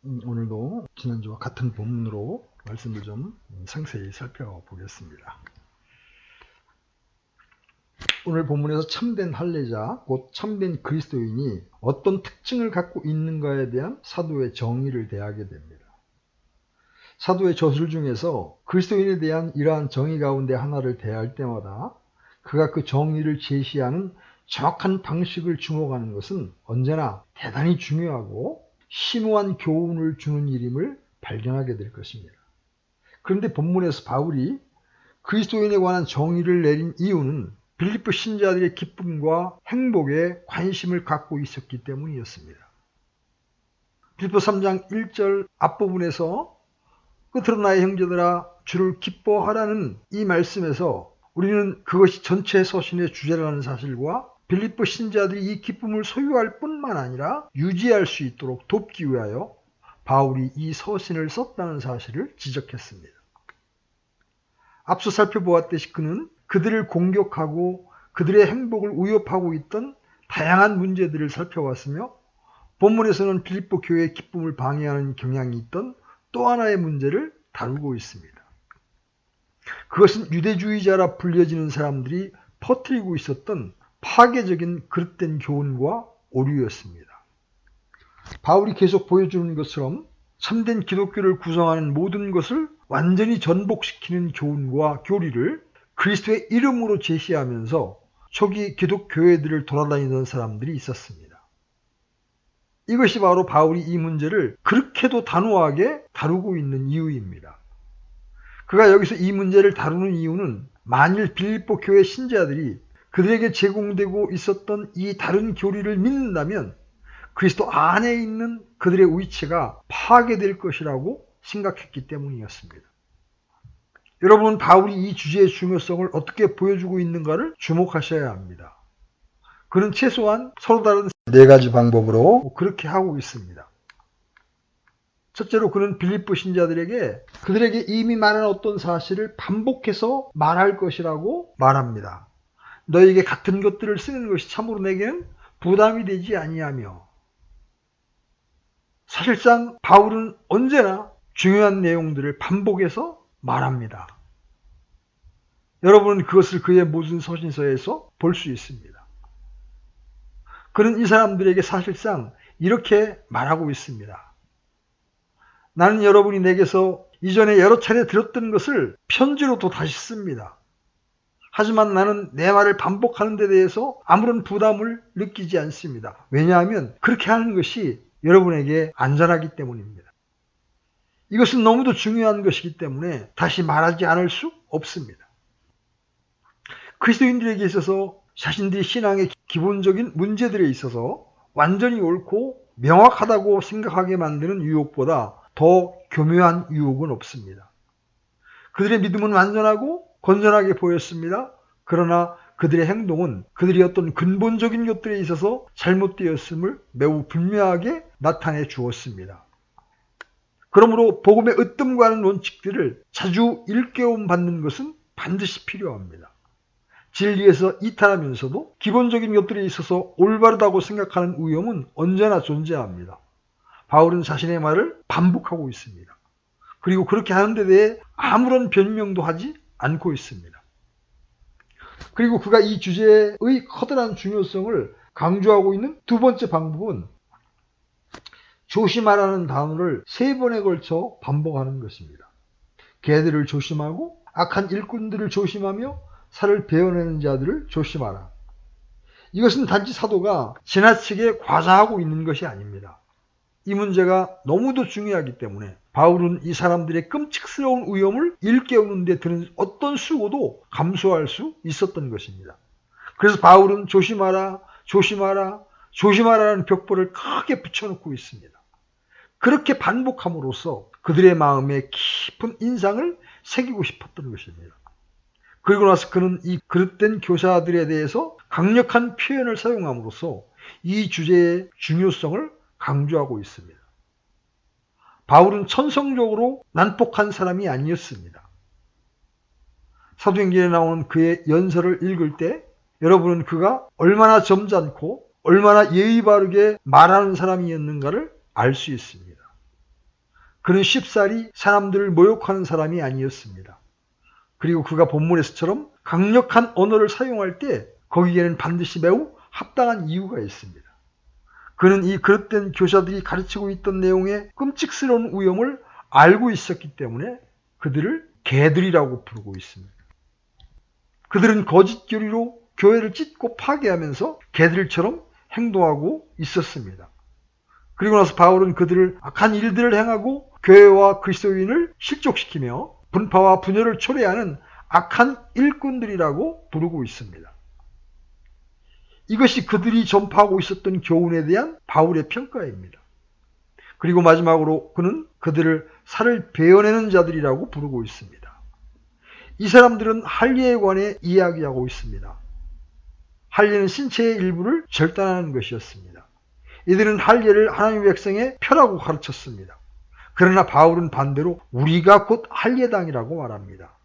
오늘도 지난주와 같은 본문으로 말씀을 좀 상세히 살펴보겠습니다. 오늘 본문에서 참된 할례자, 곧 참된 그리스도인이 어떤 특징을 갖고 있는가에 대한 사도의 정의를 대하게 됩니다. 사도의 저술 중에서 그리스도인에 대한 이러한 정의 가운데 하나를 대할 때마다 그가 그 정의를 제시하는 정확한 방식을 주목하는 것은 언제나 대단히 중요하고 심오한 교훈을 주는 일임을 발견하게 될 것입니다. 그런데 본문에서 바울이 그리스도인에 관한 정의를 내린 이유는 빌립보 신자들의 기쁨과 행복에 관심을 갖고 있었기 때문이었습니다. 빌립보 3장 1절 앞부분에서 끝으로 나의 형제들아 주를 기뻐하라는 이 말씀에서 우리는 그것이 전체 서신의 주제라는 사실과 빌립보 신자들이 이 기쁨을 소유할 뿐만 아니라 유지할 수 있도록 돕기 위하여 바울이 이 서신을 썼다는 사실을 지적했습니다. 앞서 살펴보았듯이 그는 그들을 공격하고 그들의 행복을 위협하고 있던 다양한 문제들을 살펴왔으며 본문에서는 빌립보 교회의 기쁨을 방해하는 경향이 있던 또 하나의 문제를 다루고 있습니다. 그것은 유대주의자라 불려지는 사람들이 퍼뜨리고 있었던 파괴적인 그릇된 교훈과 오류였습니다. 바울이 계속 보여주는 것처럼 참된 기독교를 구성하는 모든 것을 완전히 전복시키는 교훈과 교리를 그리스도의 이름으로 제시하면서 초기 기독교회들을 돌아다니던 사람들이 있었습니다. 이것이 바로 바울이 이 문제를 그렇게도 단호하게 다루고 있는 이유입니다. 그가 여기서 이 문제를 다루는 이유는 만일 빌립보 교회 신자들이 그들에게 제공되고 있었던 이 다른 교리를 믿는다면 그리스도 안에 있는 그들의 위치가 파괴될 것이라고 생각했기 때문이었습니다. 여러분은 바울이 이 주제의 중요성을 어떻게 보여주고 있는가를 주목하셔야 합니다. 그는 최소한 서로 다른 네 가지 방법으로 그렇게 하고 있습니다. 첫째로 그는 빌립보 신자들에게 그들에게 이미 말한 어떤 사실을 반복해서 말할 것이라고 말합니다. 너에게 같은 것들을 쓰는 것이 참으로 내게는 부담이 되지 아니하며, 사실상 바울은 언제나 중요한 내용들을 반복해서 말합니다. 여러분은 그것을 그의 모든 서신서에서 볼 수 있습니다. 그는 이 사람들에게 사실상 이렇게 말하고 있습니다. 나는 여러분이 내게서 이전에 여러 차례 들었던 것을 편지로도 다시 씁니다. 하지만 나는 내 말을 반복하는 데 대해서 아무런 부담을 느끼지 않습니다. 왜냐하면 그렇게 하는 것이 여러분에게 안전하기 때문입니다. 이것은 너무도 중요한 것이기 때문에 다시 말하지 않을 수 없습니다. 그리스도인들에게 있어서 자신들이 신앙의 기본적인 문제들에 있어서 완전히 옳고 명확하다고 생각하게 만드는 유혹보다 더 교묘한 유혹은 없습니다. 그들의 믿음은 완전하고 건전하게 보였습니다. 그러나 그들의 행동은 그들이 어떤 근본적인 것들에 있어서 잘못되었음을 매우 분명하게 나타내 주었습니다. 그러므로 복음의 으뜸과는 원칙들을 자주 일깨움 받는 것은 반드시 필요합니다. 진리에서 이탈하면서도 기본적인 것들에 있어서 올바르다고 생각하는 위험은 언제나 존재합니다. 바울은 자신의 말을 반복하고 있습니다. 그리고 그렇게 하는 데 대해 아무런 변명도 하지 않고 있습니다. 그리고 그가 이 주제의 커다란 중요성을 강조하고 있는 두 번째 방법은 조심하라는 단어를 3번에 걸쳐 반복하는 것입니다. 개들을 조심하고 악한 일꾼들을 조심하며 살을 베어내는 자들을 조심하라. 이것은 단지 사도가 지나치게 과장하고 있는 것이 아닙니다. 이 문제가 너무도 중요하기 때문에 바울은 이 사람들의 끔찍스러운 위험을 일깨우는 데 드는 어떤 수고도 감수할 수 있었던 것입니다. 그래서 바울은 조심하라, 조심하라, 조심하라는 벽보를 크게 붙여놓고 있습니다. 그렇게 반복함으로써 그들의 마음에 깊은 인상을 새기고 싶었던 것입니다. 그리고 나서 그는 이 그릇된 교사들에 대해서 강력한 표현을 사용함으로써 이 주제의 중요성을 강조하고 있습니다. 바울은 천성적으로 난폭한 사람이 아니었습니다. 사도행전에 나오는 그의 연설을 읽을 때 여러분은 그가 얼마나 점잖고 얼마나 예의 바르게 말하는 사람이었는가를 알 수 있습니다. 그는 쉽사리 사람들을 모욕하는 사람이 아니었습니다. 그리고 그가 본문에서처럼 강력한 언어를 사용할 때 거기에는 반드시 매우 합당한 이유가 있습니다. 그는 이 그릇된 교사들이 가르치고 있던 내용의 끔찍스러운 위험을 알고 있었기 때문에 그들을 개들이라고 부르고 있습니다. 그들은 거짓 교리로 교회를 찢고 파괴하면서 개들처럼 행동하고 있었습니다. 그리고 나서 바울은 그들을 악한 일들을 행하고 교회와 그리스도인을 실족시키며 분파와 분열을 초래하는 악한 일꾼들이라고 부르고 있습니다. 이것이 그들이 전파하고 있었던 교훈에 대한 바울의 평가입니다. 그리고 마지막으로 그는 그들을 살을 베어내는 자들이라고 부르고 있습니다. 이 사람들은 할례에 관해 이야기하고 있습니다. 할례는 신체의 일부를 절단하는 것이었습니다. 이들은 할례를 하나님의 백성의 표라고 가르쳤습니다. 그러나 바울은 반대로 우리가 곧 할례당이라고 말합니다.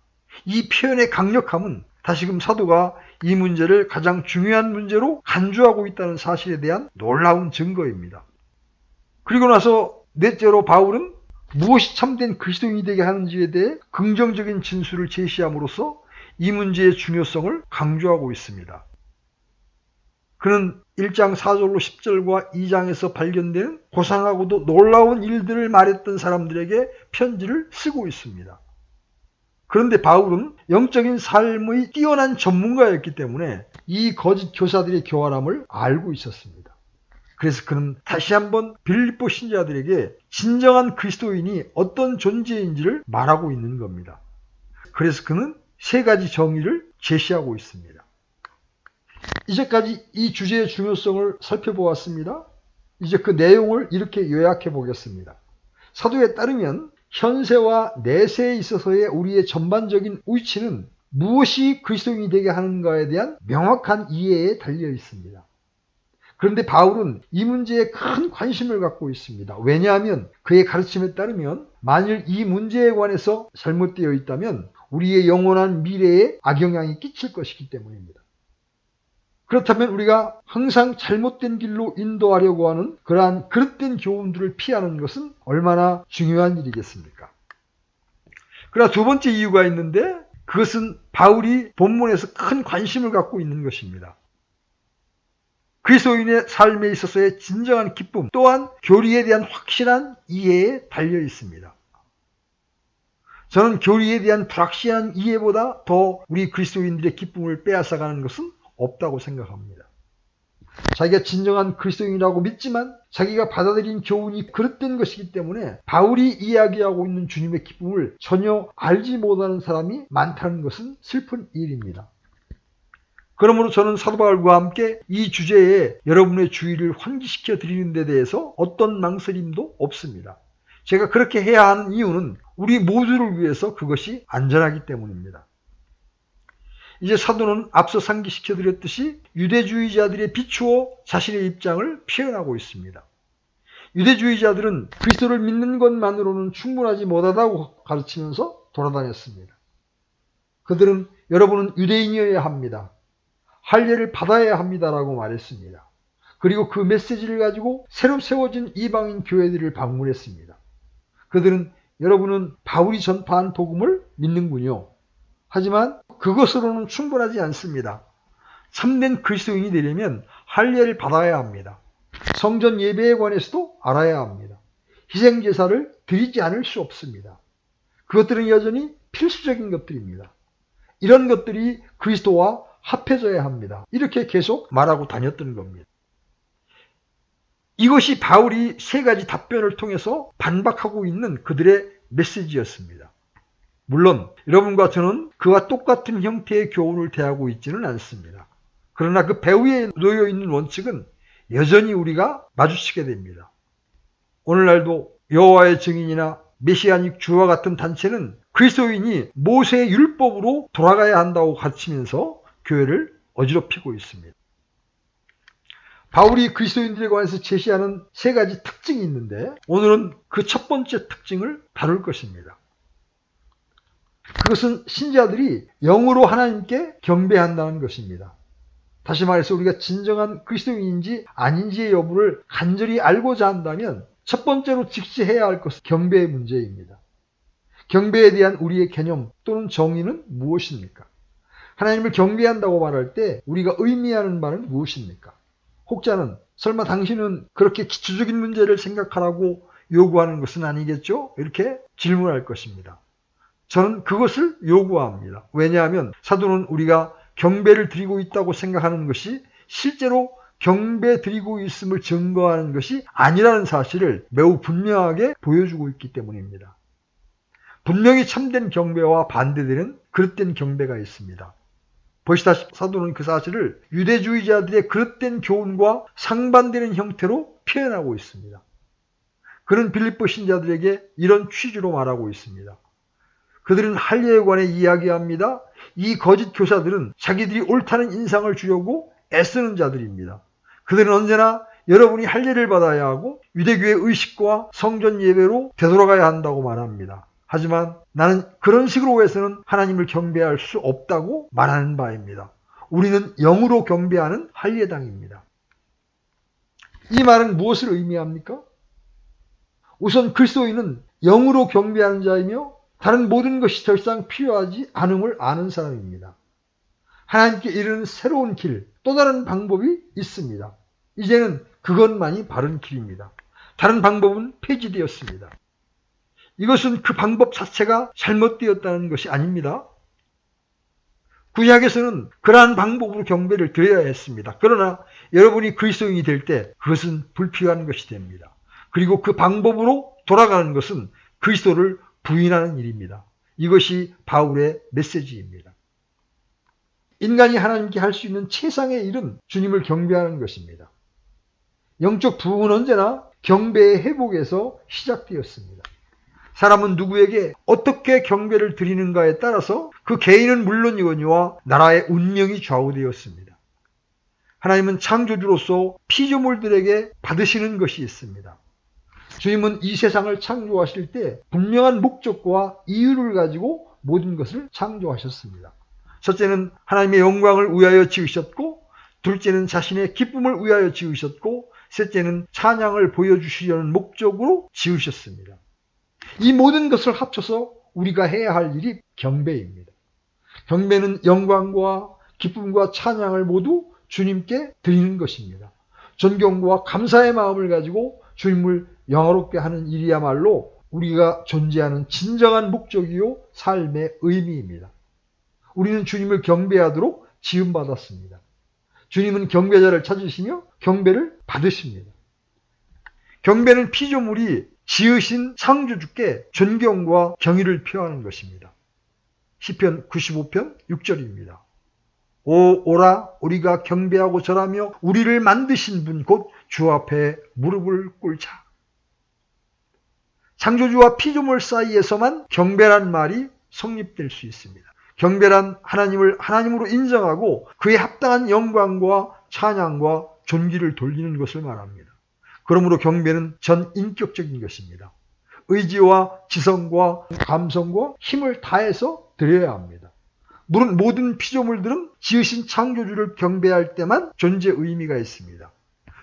이 표현의 강력함은 다시금 사도가 이 문제를 가장 중요한 문제로 간주하고 있다는 사실에 대한 놀라운 증거입니다. 그리고 나서 넷째로 바울은 무엇이 참된 그리스도인이 되게 하는지에 대해 긍정적인 진술을 제시함으로써 이 문제의 중요성을 강조하고 있습니다. 그는 1장 4절로 10절과 2장에서 발견되는 고상하고도 놀라운 일들을 말했던 사람들에게 편지를 쓰고 있습니다. 그런데 바울은 영적인 삶의 뛰어난 전문가였기 때문에 이 거짓 교사들의 교활함을 알고 있었습니다. 그래서 그는 다시 한번 빌립보 신자들에게 진정한 그리스도인이 어떤 존재인지를 말하고 있는 겁니다. 그래서 그는 세 가지 정의를 제시하고 있습니다. 이제까지 이 주제의 중요성을 살펴보았습니다. 이제 그 내용을 이렇게 요약해 보겠습니다. 사도에 따르면 현세와 내세에 있어서의 우리의 전반적인 위치는 무엇이 그리스도인이 되게 하는가에 대한 명확한 이해에 달려 있습니다. 그런데 바울은 이 문제에 큰 관심을 갖고 있습니다. 왜냐하면 그의 가르침에 따르면 만일 이 문제에 관해서 잘못되어 있다면 우리의 영원한 미래에 악영향이 끼칠 것이기 때문입니다. 그렇다면 우리가 항상 잘못된 길로 인도하려고 하는 그러한 그릇된 교훈들을 피하는 것은 얼마나 중요한 일이겠습니까? 그러나 두 번째 이유가 있는데 그것은 바울이 본문에서 큰 관심을 갖고 있는 것입니다. 그리스도인의 삶에 있어서의 진정한 기쁨 또한 교리에 대한 확실한 이해에 달려 있습니다. 저는 교리에 대한 불확실한 이해보다 더 우리 그리스도인들의 기쁨을 빼앗아가는 것은 없다고 생각합니다. 자기가 진정한 그리스도인이라고 믿지만 자기가 받아들인 교훈이 그릇된 것이기 때문에 바울이 이야기하고 있는 주님의 기쁨을 전혀 알지 못하는 사람이 많다는 것은 슬픈 일입니다. 그러므로 저는 사도 바울과 함께 이 주제에 여러분의 주의를 환기시켜 드리는 데 대해서 어떤 망설임도 없습니다. 제가 그렇게 해야 하는 이유는 우리 모두를 위해서 그것이 안전하기 때문입니다. 이제 사도는 앞서 상기시켜 드렸듯이 유대주의자들에 비추어 자신의 입장을 표현하고 있습니다. 유대주의자들은 그리스도를 믿는 것만으로는 충분하지 못하다고 가르치면서 돌아다녔습니다. 그들은 여러분은 유대인이어야 합니다. 할례를 받아야 합니다라고 말했습니다. 그리고 그 메시지를 가지고 새로 세워진 이방인 교회들을 방문했습니다. 그들은 여러분은 바울이 전파한 복음을 믿는군요. 하지만 그것으로는 충분하지 않습니다. 참된 그리스도인이 되려면 할례를 받아야 합니다. 성전 예배에 관해서도 알아야 합니다. 희생제사를 드리지 않을 수 없습니다. 그것들은 여전히 필수적인 것들입니다. 이런 것들이 그리스도와 합해져야 합니다. 이렇게 계속 말하고 다녔던 겁니다. 이것이 바울이 세 가지 답변을 통해서 반박하고 있는 그들의 메시지였습니다. 물론 여러분과 저는 그와 똑같은 형태의 교훈을 대하고 있지는 않습니다. 그러나 그 배후에 놓여 있는 원칙은 여전히 우리가 마주치게 됩니다. 오늘날도 여호와의 증인이나 메시아닉 주와 같은 단체는 그리스도인이 모세의 율법으로 돌아가야 한다고 가르치면서 교회를 어지럽히고 있습니다. 바울이 그리스도인들에 관해서 제시하는 세 가지 특징이 있는데 오늘은 그 첫 번째 특징을 다룰 것입니다. 그것은 신자들이 영으로 하나님께 경배한다는 것입니다. 다시 말해서 우리가 진정한 그리스도인인지 아닌지의 여부를 간절히 알고자 한다면 첫 번째로 직시해야 할 것은 경배의 문제입니다. 경배에 대한 우리의 개념 또는 정의는 무엇입니까? 하나님을 경배한다고 말할 때 우리가 의미하는 바는 무엇입니까? 혹자는 설마 당신은 그렇게 기초적인 문제를 생각하라고 요구하는 것은 아니겠죠? 이렇게 질문할 것입니다. 저는 그것을 요구합니다. 왜냐하면 사도는 우리가 경배를 드리고 있다고 생각하는 것이 실제로 경배 드리고 있음을 증거하는 것이 아니라는 사실을 매우 분명하게 보여주고 있기 때문입니다. 분명히 참된 경배와 반대되는 그릇된 경배가 있습니다. 보시다시피 사도는 그 사실을 유대주의자들의 그릇된 교훈과 상반되는 형태로 표현하고 있습니다. 그는 빌립보 신자들에게 이런 취지로 말하고 있습니다. 그들은 할례에 관해 이야기합니다. 이 거짓 교사들은 자기들이 옳다는 인상을 주려고 애쓰는 자들입니다. 그들은 언제나 여러분이 할례를 받아야 하고 유대교의 의식과 성전 예배로 되돌아가야 한다고 말합니다. 하지만 나는 그런 식으로 해서는 하나님을 경배할 수 없다고 말하는 바입니다. 우리는 영으로 경배하는 할례당입니다. 이 말은 무엇을 의미합니까? 우선 그리스도인은 영으로 경배하는 자이며 다른 모든 것이 더 이상 필요하지 않음을 아는 사람입니다. 하나님께 이르는 새로운 길, 또 다른 방법이 있습니다. 이제는 그것만이 바른 길입니다. 다른 방법은 폐지되었습니다. 이것은 그 방법 자체가 잘못되었다는 것이 아닙니다. 구약에서는 그러한 방법으로 경배를 드려야 했습니다. 그러나 여러분이 그리스도인이 될 때 그것은 불필요한 것이 됩니다. 그리고 그 방법으로 돌아가는 것은 그리스도를 부인하는 일입니다. 이것이 바울의 메시지입니다. 인간이 하나님께 할 수 있는 최상의 일은 주님을 경배하는 것입니다. 영적 부흥은 언제나 경배의 회복에서 시작되었습니다. 사람은 누구에게 어떻게 경배를 드리는가에 따라서 그 개인은 물론이거니와 나라의 운명이 좌우되었습니다. 하나님은 창조주로서 피조물들에게 받으시는 것이 있습니다. 주님은 이 세상을 창조하실 때 분명한 목적과 이유를 가지고 모든 것을 창조하셨습니다. 첫째는 하나님의 영광을 위하여 지으셨고, 둘째는 자신의 기쁨을 위하여 지으셨고, 셋째는 찬양을 보여주시려는 목적으로 지으셨습니다. 이 모든 것을 합쳐서 우리가 해야 할 일이 경배입니다. 경배는 영광과 기쁨과 찬양을 모두 주님께 드리는 것입니다. 존경과 감사의 마음을 가지고 주님을 영화롭게 하는 일이야말로 우리가 존재하는 진정한 목적이요 삶의 의미입니다. 우리는 주님을 경배하도록 지음받았습니다. 주님은 경배자를 찾으시며 경배를 받으십니다. 경배는 피조물이 지으신 창조주께 존경과 경의를 표하는 것입니다. 시편 95편 6절입니다. 오라 우리가 경배하고 절하며 우리를 만드신 분 곧 주 앞에 무릎을 꿇자. 창조주와 피조물 사이에서만 경배란 말이 성립될 수 있습니다. 경배란 하나님을 하나님으로 인정하고 그에 합당한 영광과 찬양과 존귀를 돌리는 것을 말합니다. 그러므로 경배는 전인격적인 것입니다. 의지와 지성과 감성과 힘을 다해서 드려야 합니다. 물론 모든 피조물들은 지으신 창조주를 경배할 때만 존재 의미가 있습니다.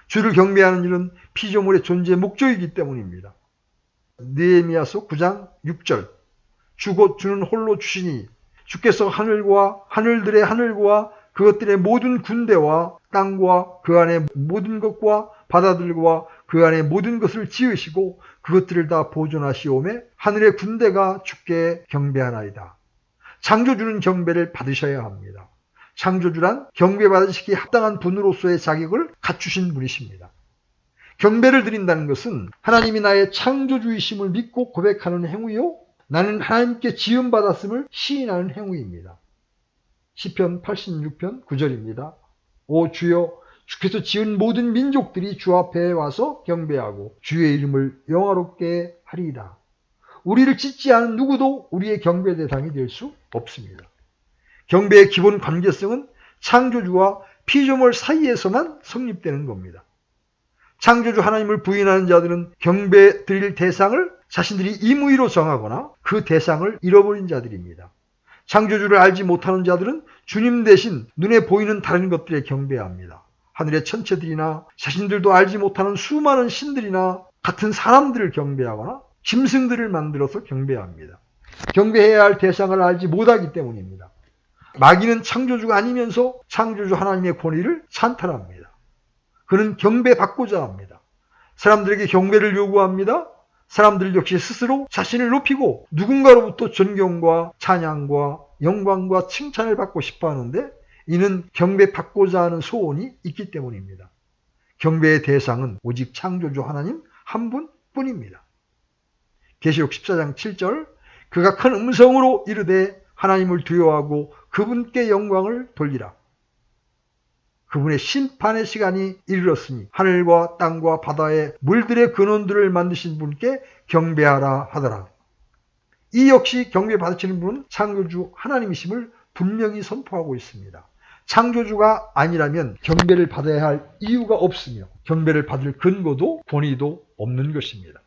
주를 경배하는 일은 피조물의 존재 목적이기 때문입니다. 느헤미야서 9장 6절 주 곧 주는 홀로 주시니 주께서 하늘과 하늘들의 하늘과 그것들의 모든 군대와 땅과 그 안의 모든 것과 바다들과 그 안의 모든 것을 지으시고 그것들을 다 보존하시오매 하늘의 군대가 주께 경배하나이다. 창조주는 경배를 받으셔야 합니다. 창조주란 경배받으시기에 합당한 분으로서의 자격을 갖추신 분이십니다. 경배를 드린다는 것은 하나님이 나의 창조주이심을 믿고 고백하는 행위요, 나는 하나님께 지음받았음을 시인하는 행위입니다. 시편 86편 9절입니다. 오 주여, 주께서 지은 모든 민족들이 주 앞에 와서 경배하고 주의 이름을 영화롭게 하리이다. 우리를 짓지 않은 누구도 우리의 경배 대상이 될 수 없습니다. 경배의 기본 관계성은 창조주와 피조물 사이에서만 성립되는 겁니다. 창조주 하나님을 부인하는 자들은 경배 드릴 대상을 자신들이 임의로 정하거나 그 대상을 잃어버린 자들입니다. 창조주를 알지 못하는 자들은 주님 대신 눈에 보이는 다른 것들에 경배합니다. 하늘의 천체들이나 자신들도 알지 못하는 수많은 신들이나 같은 사람들을 경배하거나 짐승들을 만들어서 경배합니다. 경배해야 할 대상을 알지 못하기 때문입니다. 마귀는 창조주가 아니면서 창조주 하나님의 권위를 찬탈합니다. 그는 경배받고자 합니다. 사람들에게 경배를 요구합니다. 사람들 역시 스스로 자신을 높이고 누군가로부터 존경과 찬양과 영광과 칭찬을 받고 싶어 하는데 이는 경배받고자 하는 소원이 있기 때문입니다. 경배의 대상은 오직 창조주 하나님 한 분뿐입니다. 계시록 14장 7절 그가 큰 음성으로 이르되 하나님을 두려워하고 그분께 영광을 돌리라. 그분의 심판의 시간이 이르렀으니 하늘과 땅과 바다의 물들의 근원들을 만드신 분께 경배하라 하더라. 이 역시 경배받으시는 분은 창조주 하나님이심을 분명히 선포하고 있습니다. 창조주가 아니라면 경배를 받아야 할 이유가 없으며 경배를 받을 근거도 권위도 없는 것입니다.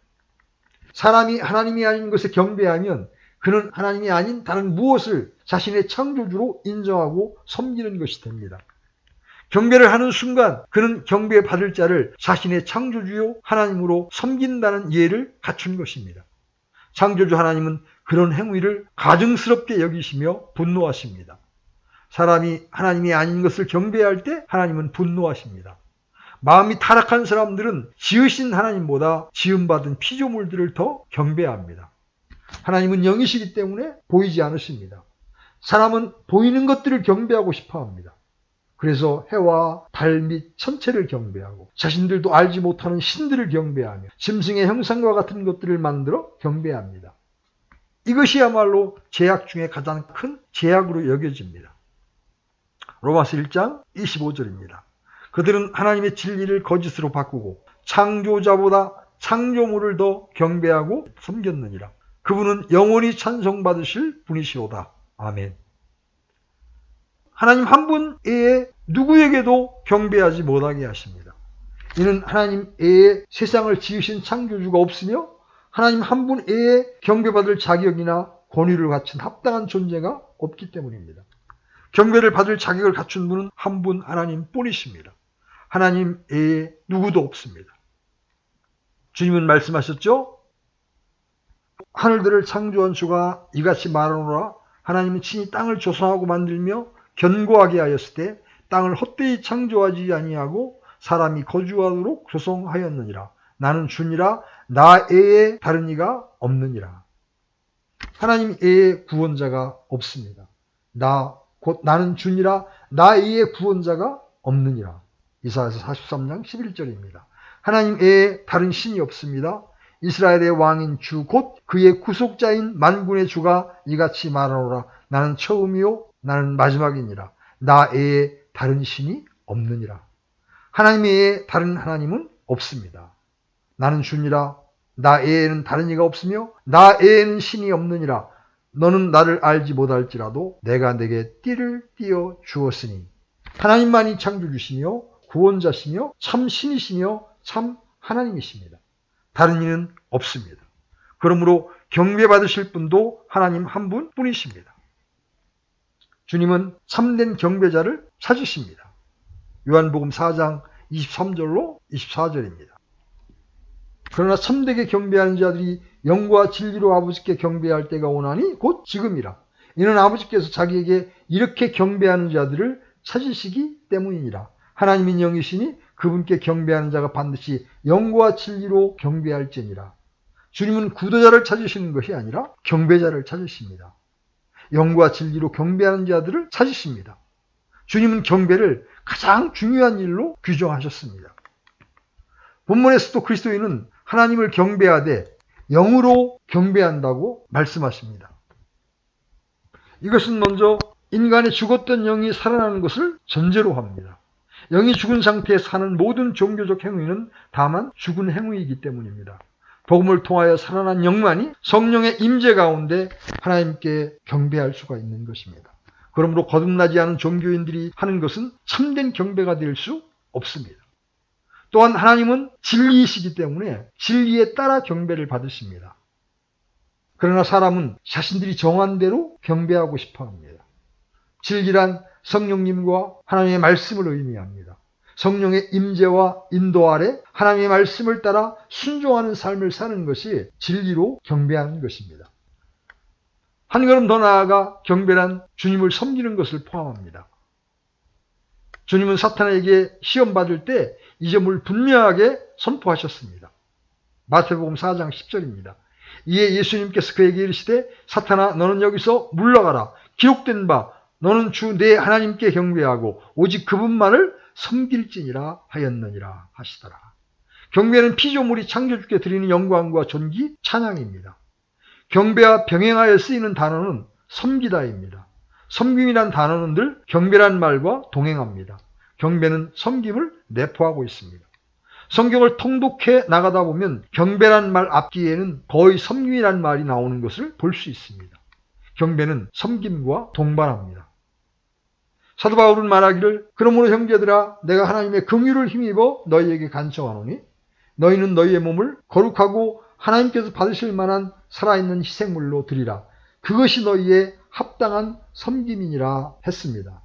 사람이 하나님이 아닌 것에 경배하면 그는 하나님이 아닌 다른 무엇을 자신의 창조주로 인정하고 섬기는 것이 됩니다. 경배를 하는 순간 그는 경배받을 자를 자신의 창조주요 하나님으로 섬긴다는 이해를 갖춘 것입니다. 창조주 하나님은 그런 행위를 가증스럽게 여기시며 분노하십니다. 사람이 하나님이 아닌 것을 경배할 때 하나님은 분노하십니다. 마음이 타락한 사람들은 지으신 하나님보다 지음받은 피조물들을 더 경배합니다. 하나님은 영이시기 때문에 보이지 않으십니다. 사람은 보이는 것들을 경배하고 싶어합니다. 그래서 해와 달 및 천체를 경배하고 자신들도 알지 못하는 신들을 경배하며 짐승의 형상과 같은 것들을 만들어 경배합니다. 이것이야말로 죄악 중에 가장 큰 죄악으로 여겨집니다. 로마서 1장 25절입니다. 그들은 하나님의 진리를 거짓으로 바꾸고 창조자보다 창조물을 더 경배하고 섬겼느니라. 그분은 영원히 찬송받으실 분이시로다. 아멘. 하나님 한 분 외에 누구에게도 경배하지 못하게 하십니다. 이는 하나님 외에 세상을 지으신 창조주가 없으며 하나님 한 분 외에 경배받을 자격이나 권위를 갖춘 합당한 존재가 없기 때문입니다. 경배를 받을 자격을 갖춘 분은 한 분 하나님뿐이십니다. 하나님 외에 누구도 없습니다. 주님은 말씀하셨죠? 하늘들을 창조한 주가 이같이 말하노라. 하나님은 친히 땅을 조성하고 만들며 견고하게 하였을 때 땅을 헛되이 창조하지 아니하고 사람이 거주하도록 조성하였느니라. 나는 주니라. 나 외에 다른 이가 없느니라. 하나님 외에 구원자가 없습니다. 곧 나는 주니라. 나 외에 구원자가 없느니라. 이사야서 43장 11절입니다. 하나님 외에 다른 신이 없습니다. 이스라엘의 왕인 주 곧 그의 구속자인 만군의 주가 이같이 말하노라. 나는 처음이요 나는 마지막이니라. 나 외에 다른 신이 없느니라. 하나님 외에 다른 하나님은 없습니다. 나는 주니라. 나 외에는 다른 이가 없으며 나 외에는 신이 없느니라. 너는 나를 알지 못할지라도 내가 내게 띠를 띄어 주었으니. 하나님만이 창조주시며 구원자시며 참 신이시며 참 하나님이십니다. 다른 이는 없습니다. 그러므로 경배받으실 분도 하나님 한 분뿐이십니다. 주님은 참된 경배자를 찾으십니다. 요한복음 4장 23절로 24절입니다. 그러나 참되게 경배하는 자들이 영과 진리로 아버지께 경배할 때가 오나니 곧 지금이라. 이는 아버지께서 자기에게 이렇게 경배하는 자들을 찾으시기 때문이니라. 하나님은 영이시니 그분께 경배하는 자가 반드시 영과 진리로 경배할지니라. 주님은 구도자를 찾으시는 것이 아니라 경배자를 찾으십니다. 영과 진리로 경배하는 자들을 찾으십니다. 주님은 경배를 가장 중요한 일로 규정하셨습니다. 본문에서도 그리스도인은 하나님을 경배하되 영으로 경배한다고 말씀하십니다. 이것은 먼저 인간의 죽었던 영이 살아나는 것을 전제로 합니다. 영이 죽은 상태에서 하는 모든 종교적 행위는 다만 죽은 행위이기 때문입니다. 복음을 통하여 살아난 영만이 성령의 임재 가운데 하나님께 경배할 수가 있는 것입니다. 그러므로 거듭나지 않은 종교인들이 하는 것은 참된 경배가 될 수 없습니다. 또한 하나님은 진리이시기 때문에 진리에 따라 경배를 받으십니다. 그러나 사람은 자신들이 정한 대로 경배하고 싶어 합니다. 진리란 성령님과 하나님의 말씀을 의미합니다. 성령의 임재와 인도 아래 하나님의 말씀을 따라 순종하는 삶을 사는 것이 진리로 경배하는 것입니다. 한 걸음 더 나아가 경배란 주님을 섬기는 것을 포함합니다. 주님은 사탄에게 시험받을 때 이 점을 분명하게 선포하셨습니다. 마태복음 4장 10절입니다. 이에 예수님께서 그에게 이르시되 사탄아 너는 여기서 물러가라. 기록된 바 너는 주 내 하나님께 경배하고 오직 그분만을 섬길지니라 하였느니라 하시더라. 경배는 피조물이 창조주께 드리는 영광과 존귀, 찬양입니다. 경배와 병행하여 쓰이는 단어는 섬기다입니다. 섬김이란 단어는 늘 경배란 말과 동행합니다. 경배는 섬김을 내포하고 있습니다. 성경을 통독해 나가다 보면 경배란 말 앞뒤에는 거의 섬김이란 말이 나오는 것을 볼 수 있습니다. 경배는 섬김과 동반합니다. 사도 바울은 말하기를 그러므로 형제들아 내가 하나님의 긍휼을 힘입어 너희에게 간청하노니 너희는 너희의 몸을 거룩하고 하나님께서 받으실 만한 살아있는 희생물로 드리라. 그것이 너희의 합당한 섬김이니라 했습니다.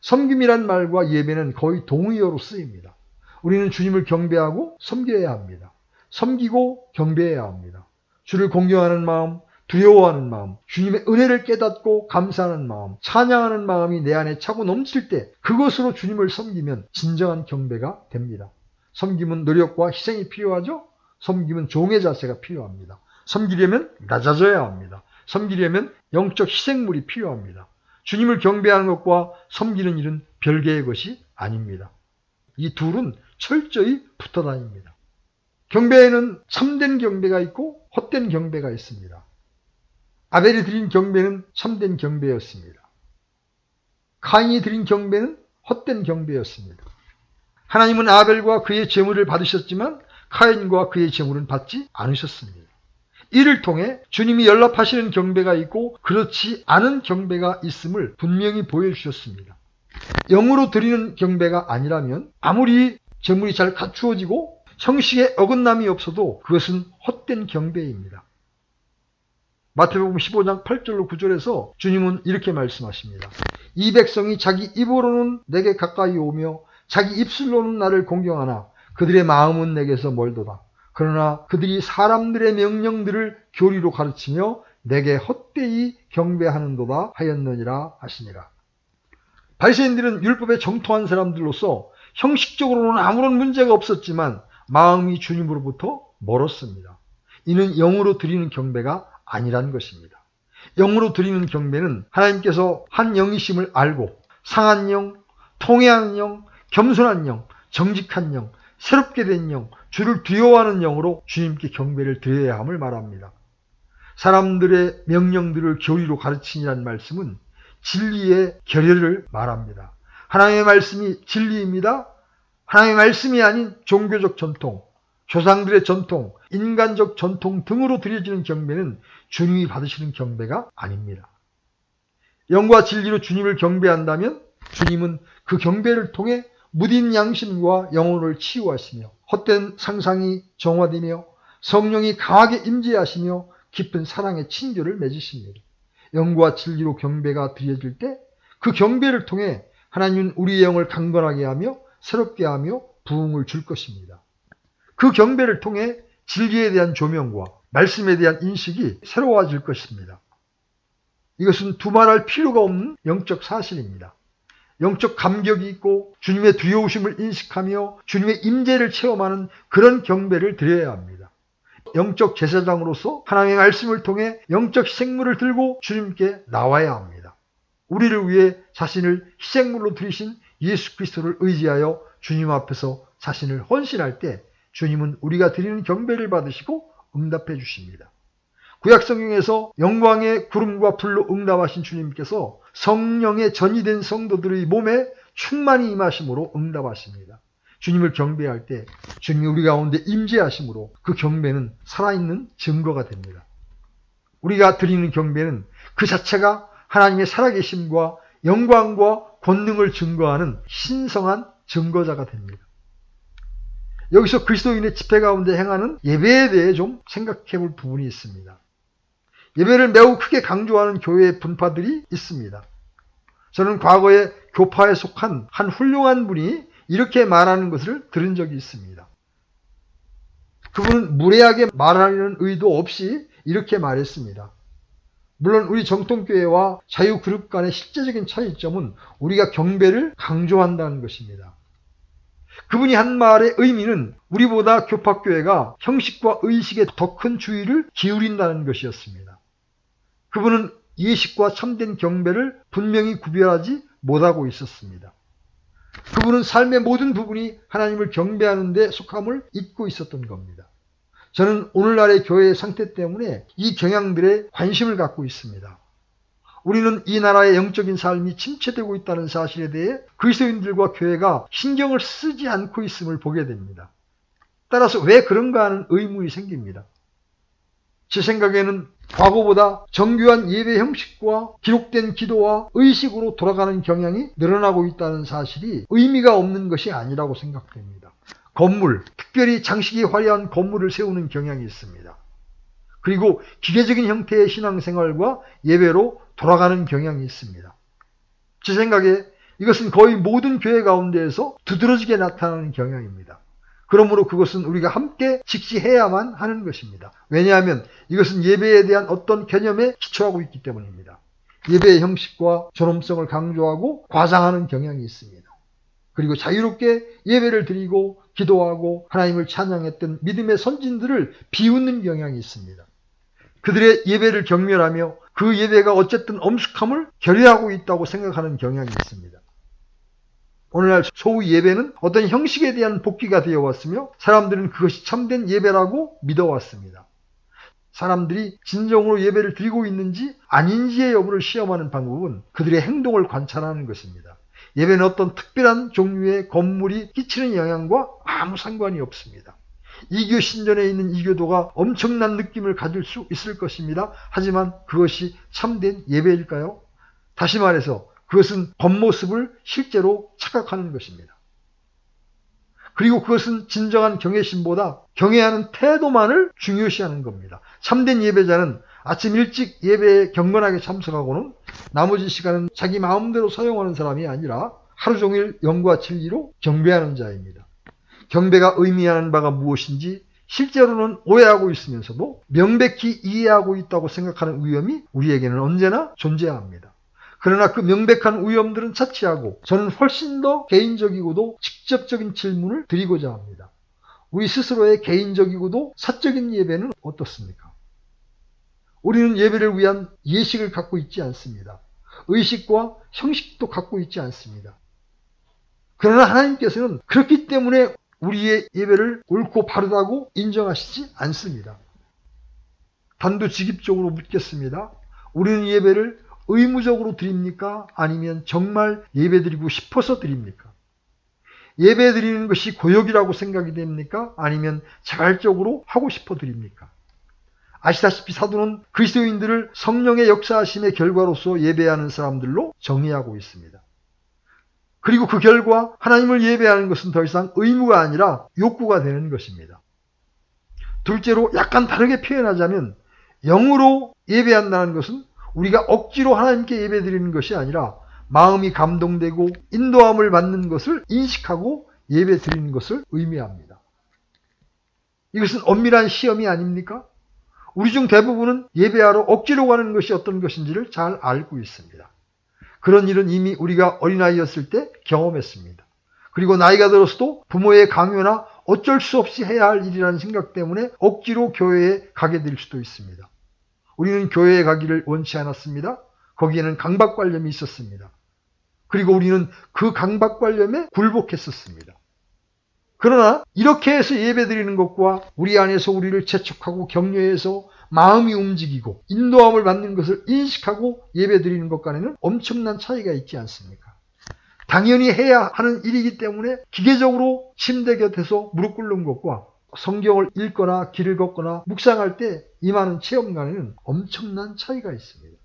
섬김이란 말과 예배는 거의 동의어로 쓰입니다. 우리는 주님을 경배하고 섬겨야 합니다. 섬기고 경배해야 합니다. 주를 공경하는 마음, 두려워하는 마음, 주님의 은혜를 깨닫고 감사하는 마음, 찬양하는 마음이 내 안에 차고 넘칠 때 그것으로 주님을 섬기면 진정한 경배가 됩니다. 섬김은 노력과 희생이 필요하죠? 섬김은 종의 자세가 필요합니다. 섬기려면 낮아져야 합니다. 섬기려면 영적 희생물이 필요합니다. 주님을 경배하는 것과 섬기는 일은 별개의 것이 아닙니다. 이 둘은 철저히 붙어 다닙니다. 경배에는 참된 경배가 있고 헛된 경배가 있습니다. 아벨이 드린 경배는 참된 경배였습니다. 가인이 드린 경배는 헛된 경배였습니다. 하나님은 아벨과 그의 제물을 받으셨지만 가인과 그의 제물은 받지 않으셨습니다. 이를 통해 주님이 연락하시는 경배가 있고 그렇지 않은 경배가 있음을 분명히 보여주셨습니다. 영으로 드리는 경배가 아니라면 아무리 제물이 잘 갖추어지고 형식에 어긋남이 없어도 그것은 헛된 경배입니다. 마태복음 15장 8절로 9절에서 주님은 이렇게 말씀하십니다. 이 백성이 자기 입으로는 내게 가까이 오며 자기 입술로는 나를 공경하나 그들의 마음은 내게서 멀도다. 그러나 그들이 사람들의 명령들을 교리로 가르치며 내게 헛되이 경배하는도다 하였느니라 하시니라. 바리새인들은 율법에 정통한 사람들로서 형식적으로는 아무런 문제가 없었지만 마음이 주님으로부터 멀었습니다. 이는 영으로 드리는 경배가 아니란 것입니다. 영으로 드리는 경배는 하나님께서 한 영이심을 알고 상한 영, 통회한 영, 겸손한 영, 정직한 영, 새롭게 된 영, 주를 두려워하는 영으로 주님께 경배를 드려야 함을 말합니다. 사람들의 명령들을 교리로 가르치니라는 말씀은 진리의 결여를 말합니다. 하나님의 말씀이 진리입니다. 하나님의 말씀이 아닌 종교적 전통, 조상들의 전통, 인간적 전통 등으로 드려지는 경배는 주님이 받으시는 경배가 아닙니다. 영과 진리로 주님을 경배한다면 주님은 그 경배를 통해 무딘 양심과 영혼을 치유하시며 헛된 상상이 정화되며 성령이 강하게 임재하시며 깊은 사랑의 친교를 맺으십니다. 영과 진리로 경배가 드려질 때 그 경배를 통해 하나님은 우리의 영을 강건하게 하며 새롭게 하며 부흥을 줄 것입니다. 그 경배를 통해 진리에 대한 조명과 말씀에 대한 인식이 새로워질 것입니다. 이것은 두말할 필요가 없는 영적 사실입니다. 영적 감격이 있고 주님의 두려우심을 인식하며 주님의 임재를 체험하는 그런 경배를 드려야 합니다. 영적 제사장으로서 하나님의 말씀을 통해 영적 희생물을 들고 주님께 나와야 합니다. 우리를 위해 자신을 희생물로 드리신 예수 그리스도를 의지하여 주님 앞에서 자신을 헌신할 때 주님은 우리가 드리는 경배를 받으시고 응답해 주십니다. 구약 성경에서 영광의 구름과 불로 응답하신 주님께서 성령의 전이 된 성도들의 몸에 충만히 임하심으로 응답하십니다. 주님을 경배할 때 주님이 우리 가운데 임재하심으로 그 경배는 살아있는 증거가 됩니다. 우리가 드리는 경배는 그 자체가 하나님의 살아계심과 영광과 권능을 증거하는 신성한 증거자가 됩니다. 여기서 그리스도인의 집회 가운데 행하는 예배에 대해 좀 생각해 볼 부분이 있습니다. 예배를 매우 크게 강조하는 교회의 분파들이 있습니다. 저는 과거에 교파에 속한 한 훌륭한 분이 이렇게 말하는 것을 들은 적이 있습니다. 그분은 무례하게 말하려는 의도 없이 이렇게 말했습니다. 물론 우리 정통교회와 자유그룹 간의 실제적인 차이점은 우리가 경배를 강조한다는 것입니다. 그분이 한 말의 의미는 우리보다 교파교회가 형식과 의식에 더 큰 주의를 기울인다는 것이었습니다. 그분은 예식과 참된 경배를 분명히 구별하지 못하고 있었습니다. 그분은 삶의 모든 부분이 하나님을 경배하는 데 속함을 잊고 있었던 겁니다. 저는 오늘날의 교회의 상태 때문에 이 경향들에 관심을 갖고 있습니다. 우리는 이 나라의 영적인 삶이 침체되고 있다는 사실에 대해 그리스도인들과 교회가 신경을 쓰지 않고 있음을 보게 됩니다. 따라서 왜 그런가 하는 의문이 생깁니다. 제 생각에는 과거보다 정교한 예배 형식과 기록된 기도와 의식으로 돌아가는 경향이 늘어나고 있다는 사실이 의미가 없는 것이 아니라고 생각됩니다. 건물, 특별히 장식이 화려한 건물을 세우는 경향이 있습니다. 그리고 기계적인 형태의 신앙생활과 예배로 돌아가는 경향이 있습니다. 제 생각에 이것은 거의 모든 교회 가운데에서 두드러지게 나타나는 경향입니다. 그러므로 그것은 우리가 함께 직시해야만 하는 것입니다. 왜냐하면 이것은 예배에 대한 어떤 개념에 기초하고 있기 때문입니다. 예배의 형식과 존엄성을 강조하고 과장하는 경향이 있습니다. 그리고 자유롭게 예배를 드리고 기도하고 하나님을 찬양했던 믿음의 선진들을 비웃는 경향이 있습니다. 그들의 예배를 경멸하며 그 예배가 어쨌든 엄숙함을 결여하고 있다고 생각하는 경향이 있습니다. 오늘날 소위 예배는 어떤 형식에 대한 복귀가 되어 왔으며 사람들은 그것이 참된 예배라고 믿어왔습니다. 사람들이 진정으로 예배를 드리고 있는지 아닌지의 여부를 시험하는 방법은 그들의 행동을 관찰하는 것입니다. 예배는 어떤 특별한 종류의 건물이 끼치는 영향과 아무 상관이 없습니다. 이교 신전에 있는 이교도가 엄청난 느낌을 가질 수 있을 것입니다. 하지만 그것이 참된 예배일까요? 다시 말해서 그것은 겉모습을 실제로 착각하는 것입니다. 그리고 그것은 진정한 경외심보다 경외하는 태도만을 중요시하는 겁니다. 참된 예배자는 아침 일찍 예배에 경건하게 참석하고는 나머지 시간은 자기 마음대로 사용하는 사람이 아니라 하루 종일 영과 진리로 경배하는 자입니다. 경배가 의미하는 바가 무엇인지 실제로는 오해하고 있으면서도 명백히 이해하고 있다고 생각하는 위험이 우리에게는 언제나 존재합니다. 그러나 그 명백한 위험들은 차치하고 저는 훨씬 더 개인적이고도 직접적인 질문을 드리고자 합니다. 우리 스스로의 개인적이고도 사적인 예배는 어떻습니까? 우리는 예배를 위한 예식을 갖고 있지 않습니다. 의식과 형식도 갖고 있지 않습니다. 그러나 하나님께서는 그렇기 때문에 우리의 예배를 옳고 바르다고 인정하시지 않습니다. 단도직입적으로 묻겠습니다. 우리는 예배를 의무적으로 드립니까? 아니면 정말 예배드리고 싶어서 드립니까? 예배드리는 것이 고역이라고 생각이 됩니까? 아니면 자발적으로 하고 싶어 드립니까? 아시다시피 사도는 그리스도인들을 성령의 역사하심의 결과로서 예배하는 사람들로 정의하고 있습니다. 그리고 그 결과 하나님을 예배하는 것은 더 이상 의무가 아니라 욕구가 되는 것입니다. 둘째로 약간 다르게 표현하자면 영으로 예배한다는 것은 우리가 억지로 하나님께 예배드리는 것이 아니라 마음이 감동되고 인도함을 받는 것을 인식하고 예배드리는 것을 의미합니다. 이것은 엄밀한 시험이 아닙니까? 우리 중 대부분은 예배하러 억지로 가는 것이 어떤 것인지를 잘 알고 있습니다. 그런 일은 이미 우리가 어린아이였을 때 경험했습니다. 그리고 나이가 들어서도 부모의 강요나 어쩔 수 없이 해야 할 일이라는 생각 때문에 억지로 교회에 가게 될 수도 있습니다. 우리는 교회에 가기를 원치 않았습니다. 거기에는 강박관념이 있었습니다. 그리고 우리는 그 강박관념에 굴복했었습니다. 그러나 이렇게 해서 예배드리는 것과 우리 안에서 우리를 재촉하고 격려해서 마음이 움직이고 인도함을 받는 것을 인식하고 예배드리는 것 간에는 엄청난 차이가 있지 않습니까? 당연히 해야 하는 일이기 때문에 기계적으로 침대 곁에서 무릎 꿇는 것과 성경을 읽거나 길을 걷거나 묵상할 때 임하는 체험 간에는 엄청난 차이가 있습니다.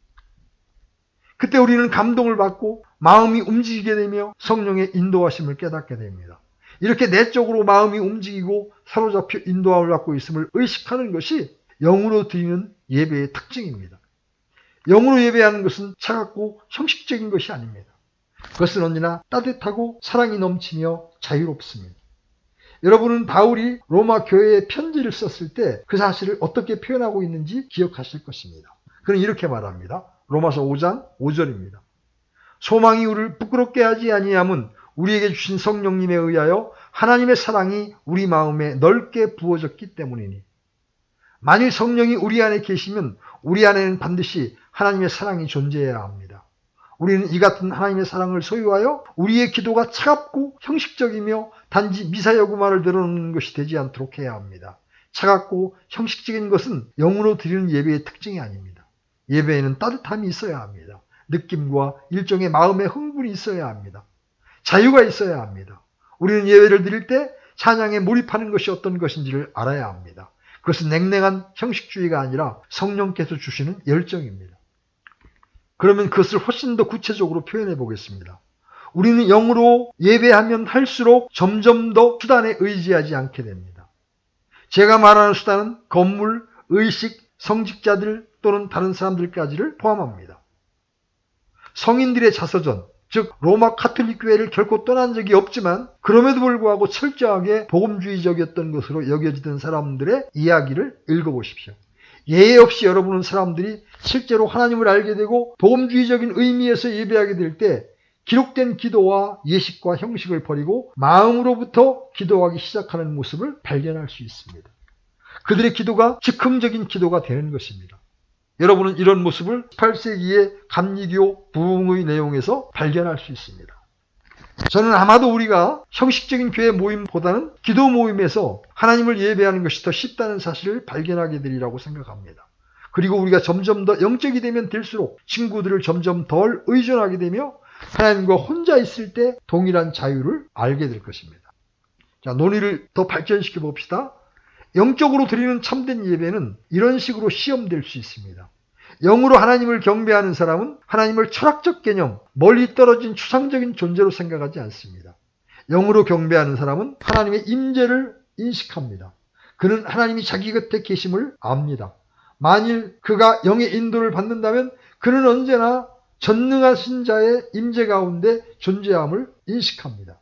그때 우리는 감동을 받고 마음이 움직이게 되며 성령의 인도하심을 깨닫게 됩니다. 이렇게 내적으로 마음이 움직이고 사로잡혀 인도함을 받고 있음을 의식하는 것이 영으로 드리는 예배의 특징입니다. 영으로 예배하는 것은 차갑고 형식적인 것이 아닙니다. 그것은 언제나 따뜻하고 사랑이 넘치며 자유롭습니다. 여러분은 바울이 로마 교회에 편지를 썼을 때 그 사실을 어떻게 표현하고 있는지 기억하실 것입니다. 그는 이렇게 말합니다. 로마서 5장 5절입니다. 소망이 우리를 부끄럽게 하지 아니함은 우리에게 주신 성령님에 의하여 하나님의 사랑이 우리 마음에 넓게 부어졌기 때문이니. 만일 성령이 우리 안에 계시면 우리 안에는 반드시 하나님의 사랑이 존재해야 합니다. 우리는 이 같은 하나님의 사랑을 소유하여 우리의 기도가 차갑고 형식적이며 단지 미사여구만을 드러내는 것이 되지 않도록 해야 합니다. 차갑고 형식적인 것은 영으로 드리는 예배의 특징이 아닙니다. 예배에는 따뜻함이 있어야 합니다. 느낌과 일종의 마음의 흥분이 있어야 합니다. 자유가 있어야 합니다. 우리는 예배를 드릴 때 찬양에 몰입하는 것이 어떤 것인지를 알아야 합니다. 그것은 냉랭한 형식주의가 아니라 성령께서 주시는 열정입니다. 그러면 그것을 훨씬 더 구체적으로 표현해 보겠습니다. 우리는 영으로 예배하면 할수록 점점 더 수단에 의지하지 않게 됩니다. 제가 말하는 수단은 건물, 의식, 성직자들 또는 다른 사람들까지를 포함합니다. 성인들의 자서전, 즉 로마 카톨릭 교회를 결코 떠난 적이 없지만 그럼에도 불구하고 철저하게 복음주의적이었던 것으로 여겨지던 사람들의 이야기를 읽어보십시오. 예외 없이 여러분은 사람들이 실제로 하나님을 알게 되고 복음주의적인 의미에서 예배하게 될 때 기록된 기도와 예식과 형식을 버리고 마음으로부터 기도하기 시작하는 모습을 발견할 수 있습니다. 그들의 기도가 즉흥적인 기도가 되는 것입니다. 여러분은 이런 모습을 18세기의 감리교 부흥의 내용에서 발견할 수 있습니다. 저는 아마도 우리가 형식적인 교회 모임보다는 기도 모임에서 하나님을 예배하는 것이 더 쉽다는 사실을 발견하게 되리라고 생각합니다. 그리고 우리가 점점 더 영적이 되면 될수록 친구들을 점점 덜 의존하게 되며 하나님과 혼자 있을 때 동일한 자유를 알게 될 것입니다. 자, 논의를 더 발전시켜 봅시다. 영적으로 드리는 참된 예배는 이런 식으로 시험될 수 있습니다. 영으로 하나님을 경배하는 사람은 하나님을 철학적 개념, 멀리 떨어진 추상적인 존재로 생각하지 않습니다. 영으로 경배하는 사람은 하나님의 임재를 인식합니다. 그는 하나님이 자기 곁에 계심을 압니다. 만일 그가 영의 인도를 받는다면 그는 언제나 전능하신 자의 임재 가운데 존재함을 인식합니다.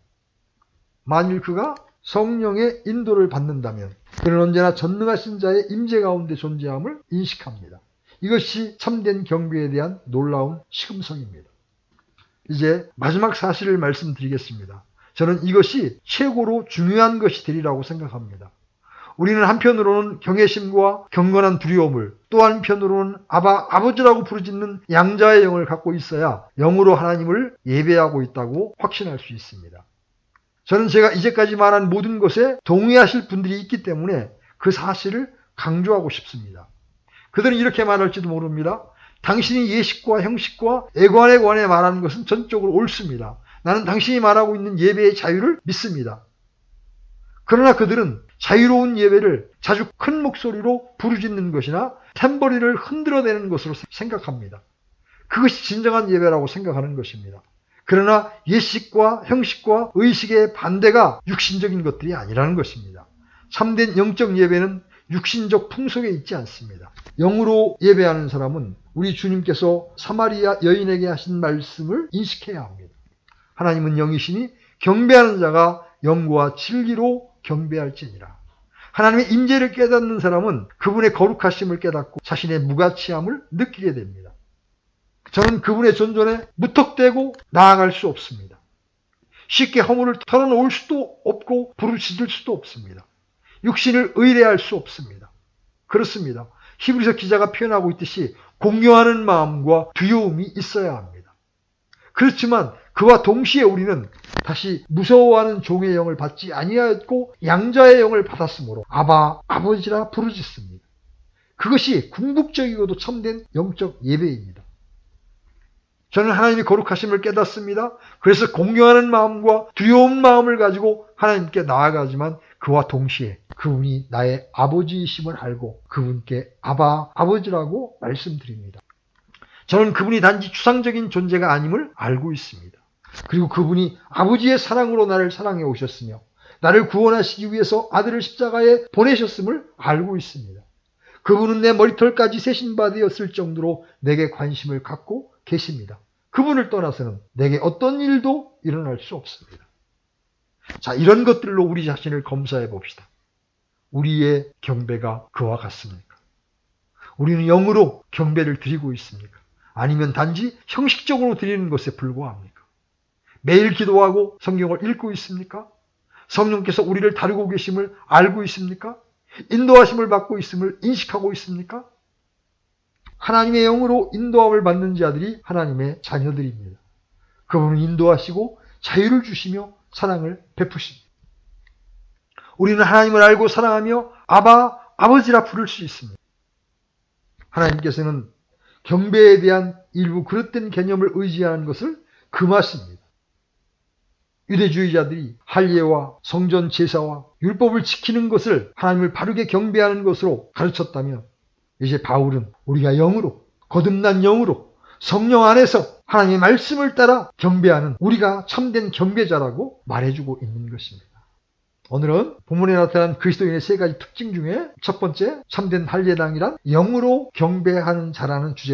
만일 그가 성령의 인도를 받는다면 그는 언제나 전능하신 자의 임재 가운데 존재함을 인식합니다. 이것이 참된 경배에 대한 놀라운 시금석입니다. 이제 마지막 사실을 말씀드리겠습니다. 저는 이것이 최고로 중요한 것이 되리라고 생각합니다. 우리는 한편으로는 경외심과 경건한 두려움을, 또 한편으로는 아버지라고 부르짖는 양자의 영을 갖고 있어야 영으로 하나님을 예배하고 있다고 확신할 수 있습니다. 저는 제가 이제까지 말한 모든 것에 동의하실 분들이 있기 때문에 그 사실을 강조하고 싶습니다. 그들은 이렇게 말할지도 모릅니다. 당신이 예식과 형식과 애관에 관해 말하는 것은 전적으로 옳습니다. 나는 당신이 말하고 있는 예배의 자유를 믿습니다. 그러나 그들은 자유로운 예배를 자주 큰 목소리로 부르짖는 것이나 탬버린을 흔들어대는 것으로 생각합니다. 그것이 진정한 예배라고 생각하는 것입니다. 그러나 예식과 형식과 의식의 반대가 육신적인 것들이 아니라는 것입니다. 참된 영적 예배는 육신적 풍속에 있지 않습니다. 영으로 예배하는 사람은 우리 주님께서 사마리아 여인에게 하신 말씀을 인식해야 합니다. 하나님은 영이시니 경배하는 자가 영과 진리로 경배할지니라. 하나님의 임재를 깨닫는 사람은 그분의 거룩하심을 깨닫고 자신의 무가치함을 느끼게 됩니다. 저는 그분의 존전에 무턱대고 나아갈 수 없습니다. 쉽게 허물을 털어놓을 수도 없고 부르짖을 수도 없습니다. 육신을 의뢰할 수 없습니다. 그렇습니다. 히브리서 기자가 표현하고 있듯이 공경하는 마음과 두려움이 있어야 합니다. 그렇지만 그와 동시에 우리는 다시 무서워하는 종의 영을 받지 아니하였고 양자의 영을 받았으므로 아버지라 부르짖습니다. 그것이 궁극적이고도 참된 영적 예배입니다. 저는 하나님의 거룩하심을 깨닫습니다. 그래서 공경하는 마음과 두려운 마음을 가지고 하나님께 나아가지만 그와 동시에 그분이 나의 아버지이심을 알고 그분께 아버지라고 말씀드립니다. 저는 그분이 단지 추상적인 존재가 아님을 알고 있습니다. 그리고 그분이 아버지의 사랑으로 나를 사랑해 오셨으며 나를 구원하시기 위해서 아들을 십자가에 보내셨음을 알고 있습니다. 그분은 내 머리털까지 세신 바 되었을 정도로 내게 관심을 갖고 계십니다. 그분을 떠나서는 내게 어떤 일도 일어날 수 없습니다. 자, 이런 것들로 우리 자신을 검사해 봅시다. 우리의 경배가 그와 같습니까? 우리는 영으로 경배를 드리고 있습니까? 아니면 단지 형식적으로 드리는 것에 불과합니까? 매일 기도하고 성경을 읽고 있습니까? 성령께서 우리를 다루고 계심을 알고 있습니까? 인도하심을 받고 있음을 인식하고 있습니까? 하나님의 영으로 인도함을 받는 자들이 하나님의 자녀들입니다. 그분은 인도하시고 자유를 주시며 사랑을 베푸십니다. 우리는 하나님을 알고 사랑하며 아바, 아버지라 부를 수 있습니다. 하나님께서는 경배에 대한 일부 그릇된 개념을 의지하는 것을 금하십니다. 유대주의자들이 할례와 성전 제사와 율법을 지키는 것을 하나님을 바르게 경배하는 것으로 가르쳤다면, 이제 바울은 우리가 영으로, 거듭난 영으로 성령 안에서 하나님의 말씀을 따라 경배하는 우리가 참된 경배자라고 말해주고 있는 것입니다. 오늘은 본문에 나타난 그리스도인의 세 가지 특징 중에 첫 번째, 참된 할례당이란 영으로 경배하는 자라는 주제로